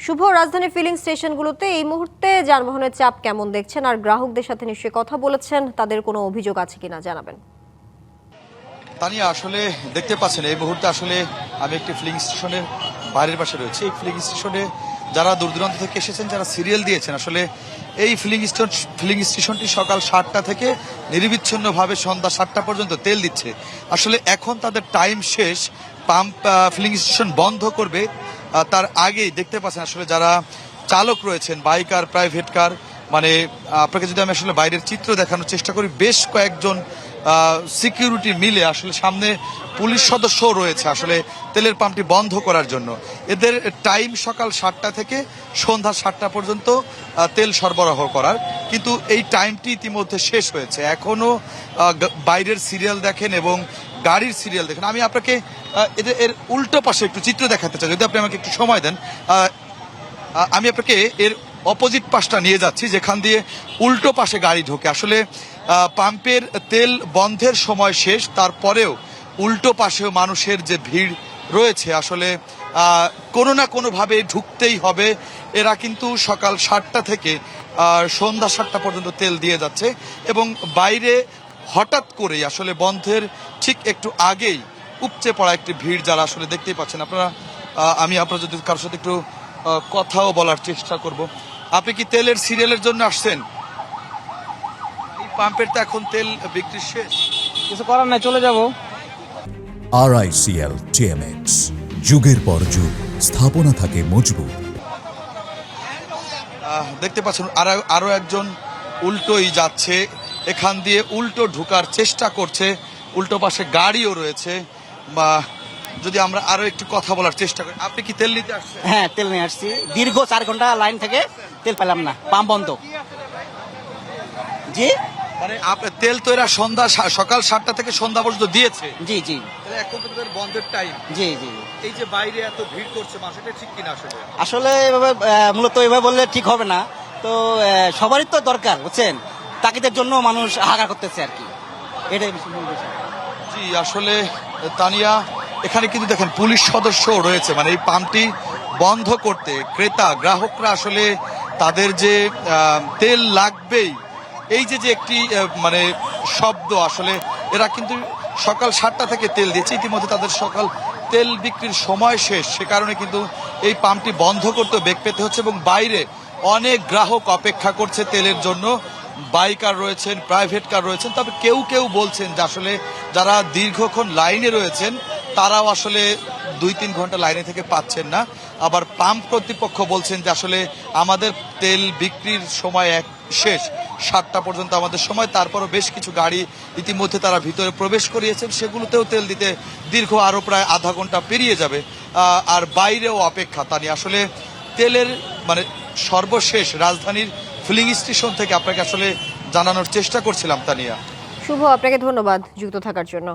শুভ, রাজধানীর ফিলিং স্টেশনগুলোতে এই মুহূর্তে যানবাহনের চাপ কেমন দেখছেন, আর গ্রাহকদের সাথে নিশ্চয়ই কথা বলেছেন, তাদের কোনো অভিযোগ আছে কিনা জানাবেন। তানিয়া, আসলে দেখতে পাচ্ছেন এই মুহূর্তে আসলে আমি একটি ফিলিং স্টেশনের বাইরের পাশে রয়েছে। এই ফিলিং স্টেশনে যারা দূর দূরান্ত থেকে এসেছেন, যারা সিরিয়াল দিয়েছেন, আসলে এই ফিলিং স্টেশনটি সকাল 7টা থেকে নিরবিচ্ছিন্নভাবে সন্ধ্যা 7টা পর্যন্ত তেল দিচ্ছে। আসলে এখন তাদের টাইম শেষ, পাম্প ফিলিং স্টেশন বন্ধ করবে তার আগেই দেখতে পাচ্ছেন আসলে যারা চালক রয়েছেন, বাইক আর প্রাইভেট কার, মানে আপনাকে যদি আমি আসলে বাইরের চিত্র দেখানোর চেষ্টা করি, বেশ কয়েকজন সিকিউরিটি মিলে আসলে সামনে পুলিশ সদস্যও রয়েছে আসলে তেলের পাম্পটি বন্ধ করার জন্য। এদের টাইম সকাল 7টা থেকে সন্ধ্যা 7টা পর্যন্ত তেল সরবরাহ করার, কিন্তু এই টাইমটি ইতিমধ্যে শেষ হয়েছে। এখনো বাইরের সিরিয়াল দেখেন এবং গাড়ির সিরিয়াল দেখেন। আমি আপনাকে এর উল্টো পাশে একটু চিত্র দেখাতে চাই, যদি আপনি আমাকে একটু সময় দেন। আমি আপনাকে এর অপোজিট পাশটা নিয়ে যাচ্ছি, যেখান দিয়ে উল্টো পাশে গাড়ি ঢোকে। আসলে পাম্পের তেল বন্ধের সময় শেষ, তারপরেও উল্টো পাশেও মানুষের যে ভিড় রয়েছে, আসলে কোনো না কোনোভাবে ঢুকতেই হবে। এরা কিন্তু সকাল 7টা থেকে সন্ধ্যা 7টা পর্যন্ত তেল দিয়ে যাচ্ছে এবং বাইরে হঠাৎ করেই আসলে বন্ধের ঠিক একটু আগেই উপচে পড়া একটি ভিড় যারা আসলে দেখতেই পাচ্ছেন আপনারা। আমি আপনারা যদি কারোর সাথে একটু কথাও বলার চেষ্টা করব। আপনি কি তেলের সিরিয়ালের জন্য আসছেন? এই পাম্পের তো এখন তেল বিক্রি শেষ, কিছু করার নাই, চলে যাব। RICL TMX, যুগের পর যুগ স্থাপনা থাকে মজবুত। দেখতে পাচ্ছেন আরো একজন উল্টোই যাচ্ছে, এখান দিয়ে উল্টো ঢোকার চেষ্টা করছে। উল্টো পাশে গাড়িও রয়েছে। বা যদি আমরা আরো একটু কথা বলার চেষ্টা করি, আপনি কি তেল নিতে আসছেন? হ্যাঁ, তেল নিয়ে আসছি। দীর্ঘ 4 ঘন্টা লাইন থেকে তেল পেলাম না, পাম্প বন্ধ। জি, মানে তেল তো এরা সকাল 7টা থেকে সন্ধ্যা পর্যন্ত দিয়েছে। জি জি তাহলে এখন তো তাদের বন্ধের টাইম। জি জি এই যে বাইরে এত ভিড় করছে মানুষ, এটা ঠিক কিনা আসলে? আসলে এভাবে মূলত এভাবে বললে ঠিক হবে না। তো সবারই তো দরকার, বুঝছেন, তাকিদের জন্য মানুষ হাহাকার করতেছে আর কি, এটাই মূল বিষয়। জি, আসলে তানিয়া, এখানে কিন্তু দেখেন পুলিশ সদস্য রয়েছে। মানে এই পাম্পটি বন্ধ করতে ক্রেতা গ্রাহকরা আসলে তাদের যে তেল লাগবেই, এই যে একটি মানে শব্দ, আসলে এরা কিন্তু সকাল 7টা থেকে তেল দিচ্ছে। ইতিমধ্যে তাদের সকাল তেল বিক্রির সময় শেষ, সে কারণে কিন্তু এই পাম্পটি বন্ধ করতে বেগ পেতে হচ্ছে এবং বাইরে অনেক গ্রাহক অপেক্ষা করছে তেলের জন্য। বাইকার রয়েছেন, প্রাইভেট কার রয়েছেন, তবে কেউ কেউ বলছেন যে আসলে যারা দীর্ঘক্ষণ লাইনে রয়েছেন তারাও আসলে 2-3 ঘন্টা লাইনে থেকে পাচ্ছেন না। আবার পাম্প কর্তৃপক্ষ বলছেন যে আসলে আমাদের তেল বিক্রির সময় শেষ, 7টা পর্যন্ত আমাদের সময়। তারপরও বেশ কিছু গাড়ি ইতিমধ্যে তারা ভিতরে প্রবেশ করিয়েছেন, সেগুলোতেও তেল দিতে দীর্ঘ আরও প্রায় আধা ঘন্টা পেরিয়ে যাবে। আর বাইরেও অপেক্ষা। তা নিয়ে আসলে তেলের মানে সর্বশেষ রাজধানীর ফিলিং স্টেশন থেকে আপনাকে আসলে জানানোর চেষ্টা করছিলাম। তানিয়া, শুভ, আপনাকে ধন্যবাদ যুক্ত থাকার জন্য।